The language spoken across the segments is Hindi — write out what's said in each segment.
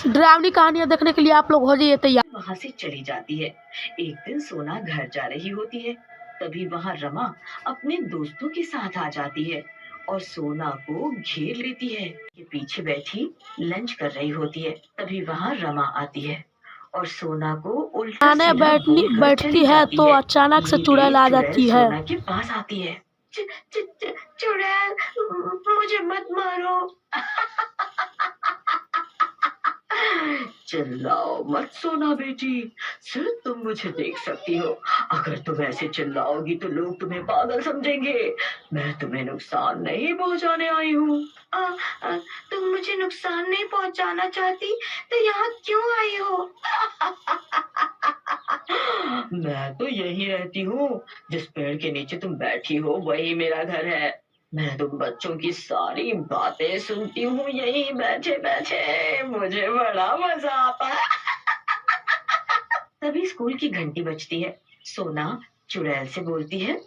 डरावनी कहानियाँ देखने के लिए आप लोग हो जाइए तैयार। वहाँ से चली जाती है। एक दिन सोना घर जा रही होती है, तभी वहाँ रमा अपने दोस्तों के साथ आ जाती है और सोना को घेर लेती है। ये पीछे बैठी लंच कर रही होती है, तभी वहाँ रमा आती है और सोना को उल्टा आने सीधा बोलकर बैठती चली है जाती तो है। अचानक से ये चुड़ैल देख आ चुड़ैल जाती है। सोना के पास आती है। चुड़ैल, मुझे मत मारो। चिल्लाओ मत सोना बेटी, सिर्फ तुम मुझे देख सकती हो। अगर तुम ऐसे चिल्लाओगी तो लोग तुम्हें पागल समझेंगे। मैं तुम्हें नुकसान नहीं पहुंचाने आई हूँ। तुम मुझे नुकसान नहीं पहुंचाना चाहती तो यहाँ क्यों आई हो? मैं तो यहीं रहती हूँ। जिस पेड़ के नीचे तुम बैठी हो वही मेरा घर है। मैं तुम बच्चों की सारी बातें सुनती हूँ यहीं बैठे बैठे। मुझे बड़ा मजा आता है। तभी स्कूल की घंटी बजती है। सोना चुड़ैल से बोलती है,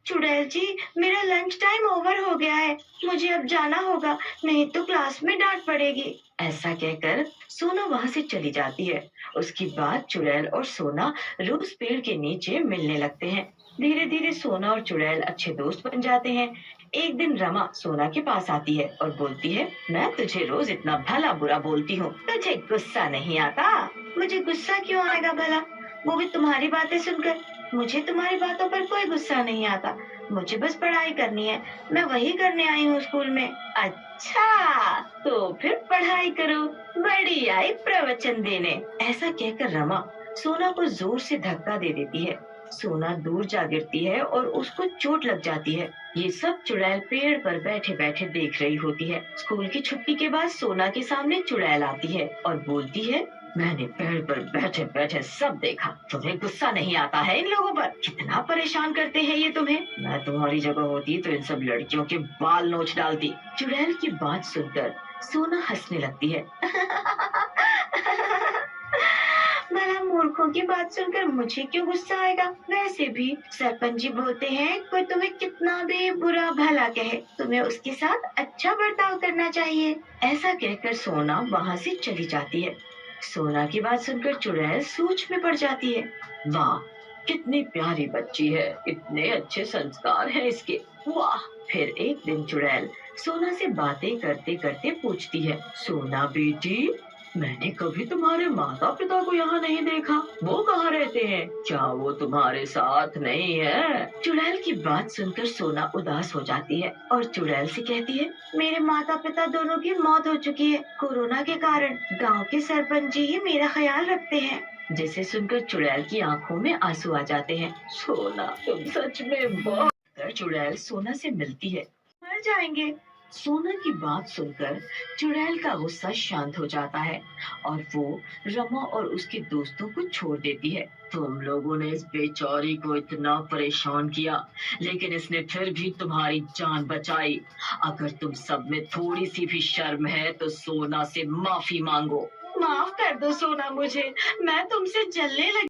चुड़ैल जी, मेरा लंच टाइम ओवर हो गया है, मुझे अब जाना होगा, नहीं तो क्लास में डांट पड़ेगी। ऐसा कहकर सोना वहाँ से चली जाती है। उसके बाद चुड़ैल और सोना रोज पेड़ के नीचे मिलने लगते हैं। धीरे धीरे सोना और चुड़ैल अच्छे दोस्त बन जाते हैं। एक दिन रमा सोना के पास आती है और बोलती है, मैं तुझे रोज इतना भला बुरा बोलती हूँ, तुझे गुस्सा नहीं आता? मुझे गुस्सा क्यों आएगा भला, वो भी तुम्हारी बातें सुनकर। मुझे तुम्हारी बातों पर कोई गुस्सा नहीं आता, मुझे बस पढ़ाई करनी है, मैं वही करने आई हूँ स्कूल में। अच्छा, तो फिर पढ़ाई करो, बड़ी आई प्रवचन देने। ऐसा कहकर रमा सोना को जोर से धक्का दे देती है। सोना दूर जा गिरती है और उसको चोट लग जाती है। ये सब चुड़ैल पेड़ पर बैठे बैठे देख रही होती है। स्कूल की छुट्टी के बाद सोना के सामने चुड़ैल आती है और बोलती है, मैंने पेड़ पर बैठे बैठे सब देखा, तुम्हें गुस्सा नहीं आता है इन लोगों पर? कितना परेशान करते हैं ये तुम्हें। मैं तुम्हारी जगह होती तो इन सब लड़कियों के बाल नोच डालती। चुड़ैल की बात सुनकर सोना हंसने लगती है। भला मूर्खों की बात सुनकर मुझे क्यों गुस्सा आएगा? वैसे भी सरपंच जी बोलते हैं, कोई तुम्हें कितना भी बुरा भला कहे, तुम्हें उसके साथ अच्छा बर्ताव करना चाहिए। ऐसा कहकर सोना वहाँ से चली जाती है। सोना की बात सुनकर चुड़ैल सोच में पड़ जाती है। वाह, कितनी प्यारी बच्ची है, इतने अच्छे संस्कार हैं इसके। वाह। फिर एक दिन चुड़ैल सोना से बातें करते करते पूछती है, सोना बेटी, मैंने कभी तुम्हारे माता पिता को यहाँ नहीं देखा, वो कहाँ रहते हैं? क्या वो तुम्हारे साथ नहीं है? चुड़ैल की बात सुनकर सोना उदास हो जाती है और चुड़ैल से कहती है, मेरे माता पिता दोनों की मौत हो चुकी है कोरोना के कारण। गांव के सरपंच जी ही मेरा ख्याल रखते हैं। जिसे सुनकर चुड़ैल की आंखों में आंसू आ जाते हैं। सोना, तुम सच में बहुत। चुड़ैल सोना से मिलती है। मर जाएंगे। सोना की बात सुनकर चुड़ैल का गुस्सा शांत हो जाता है और वो रमा और उसके दोस्तों को छोड़ देती है। तुम लोगों ने इस बेचारी को इतना परेशान किया, लेकिन इसने फिर भी तुम्हारी जान बचाई। अगर तुम सब में थोड़ी सी भी शर्म है तो सोना से माफी मांगो। माफ कर दो सोना मुझे, मैं तुमसे जलने लगी।